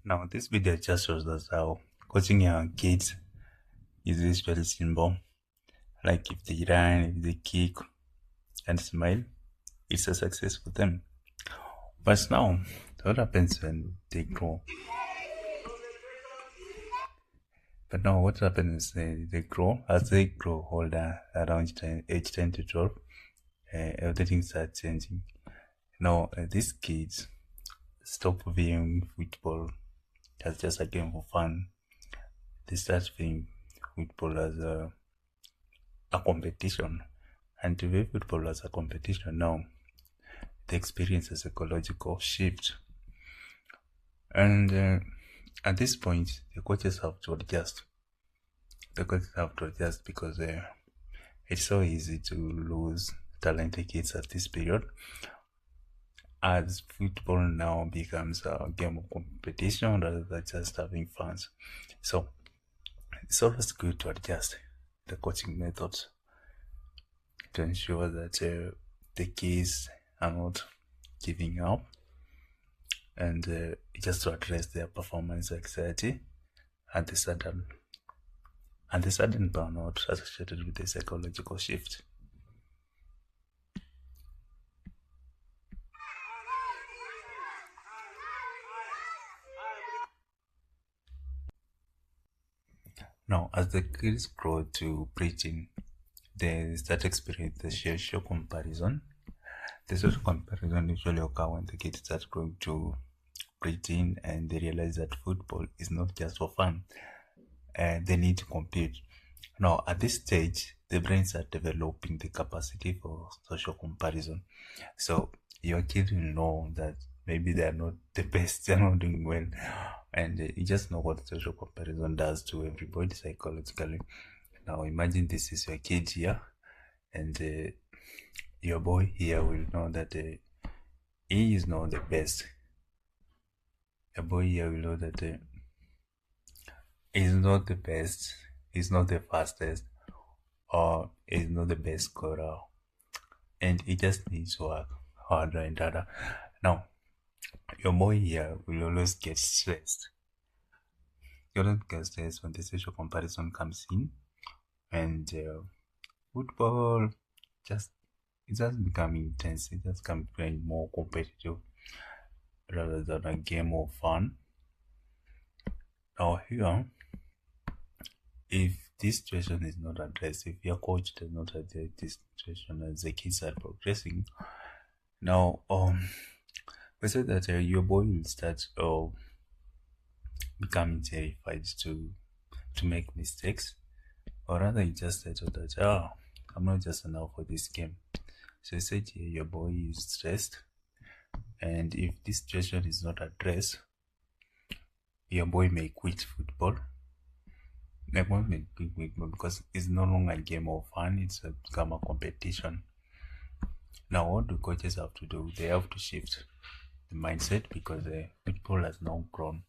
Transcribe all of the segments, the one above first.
Now, this video just shows us how coaching your kids is very simple. Like if they run, if they kick and smile, it's a success for them. But now, what happens when they grow? But now, what happens is they grow, as they grow older, around age 10 to 12, everything starts changing. Now, these kids stop viewing football as just a game for fun. They start viewing football as a competition. And to view football as a competition now, they experience a psychological shift. And at this point, the coaches have to adjust. The coaches have to adjust because it's so easy to lose talented kids at this period, as football now becomes a game of competition rather than just having fun. So it's always good to adjust the coaching methods to ensure that the kids are not giving up, and just to address their performance anxiety and the sudden burnout associated with the psychological shift. Now, as the kids grow to preteen, they start experiencing the social comparison. The social comparison usually occurs when the kids start growing to preteen and they realize that football is not just for fun. They need to compete. Now, at this stage, the brains are developing the capacity for social comparison. So your kids will know that maybe they are not the best, they are not doing well, and you just know what social comparison does to everybody psychologically. Now, imagine this is your kid here, and your boy here will know that he is not the best. Your boy here will know that he's not the best, he's not the fastest, or he's not the best scorer, and he just needs to work harder and harder. Now, your boy here will always get stressed. You don't get stressed when the social comparison comes in, and football just becoming intense. It just becoming more competitive rather than a game of fun. Now here, if this situation is not addressed, if your coach does not address this situation as the kids are progressing, now we said that your boy will start becoming terrified to make mistakes, or rather you just said that I'm not just enough for this game. So you said here your boy is stressed, and if this situation is not addressed, your boy may quit football. Your boy may quit football because it's no longer a game of fun, it's become a competition. Now what do coaches have to do? They have to shift the mindset, because football has now grown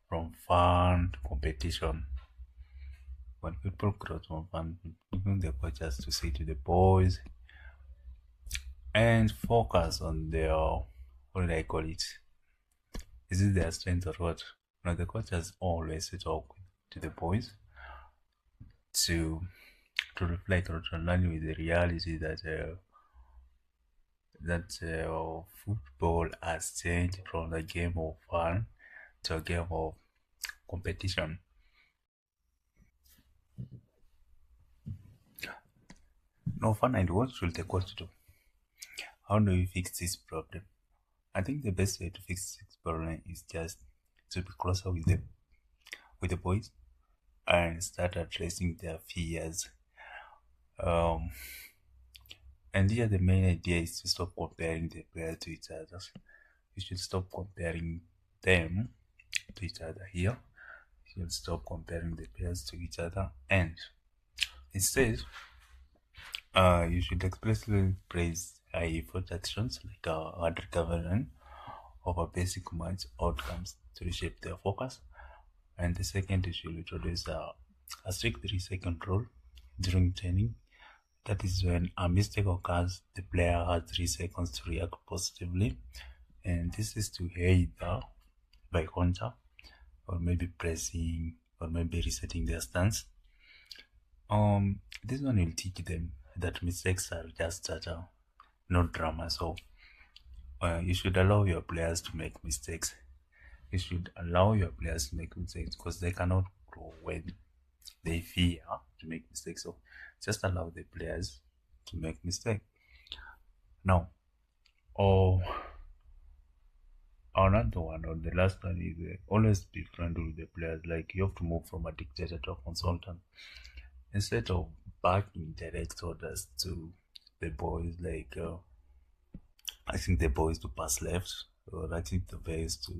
from fun to competition. When football grows from fun, even the coaches to say to the boys and focus on their, what do I call it? Is it their strength or what? Now the coaches always talk to the boys to reflect or to align with the reality that football has changed from a game of fun to a game of competition. Now, finally, what should the coach do? How do we fix this problem? I think the best way to fix this problem is just to be closer with the boys and start addressing their fears. And here the main idea is to stop comparing the players to each other. You should stop comparing them to each other here. You should stop comparing the players to each other, and instead, you should expressly praise high effort actions like hard recovery over basic match outcomes to reshape their focus. And the second, you should introduce a strict 3-second rule during training. That is, when a mistake occurs, the player has 3 seconds to react positively, and this is to either by counter or maybe pressing, or maybe resetting their stance. This one will teach them that mistakes are just data, not drama. So you should allow your players to make mistakes. You should allow your players to make mistakes because they cannot grow when they fear to make mistakes. So just allow the players to make mistakes. Now, oh, another one, or the last one is always be friendly with the players. Like you have to move from a dictator to a consultant instead of backing direct orders to the boys. Like I think the boys to pass left, or I think the boys to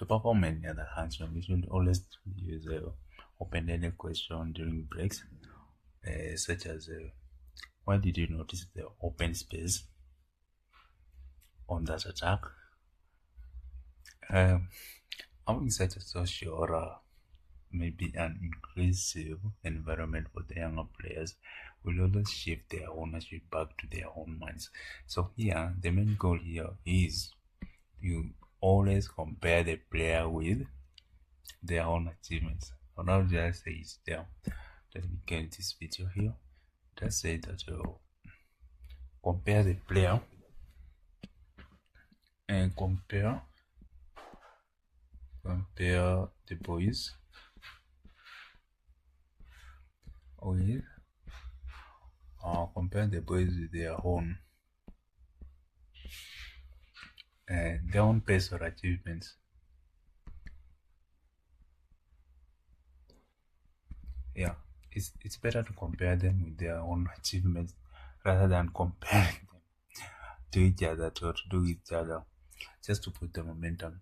perform any other action. We should always use open-ended question during breaks, such as why did you notice the open space on that attack? Having such a social or maybe an inclusive environment for the younger players will always shift their ownership back to their own minds. So here, the main goal here is you always compare the player with their own achievements. So now just say it there. Let me get this video here. Just say that you compare the player and compare the boys with compare the boys with their own pace or achievements. Yeah, it's better to compare them with their own achievements rather than comparing them to each other or to do each other just to put the momentum.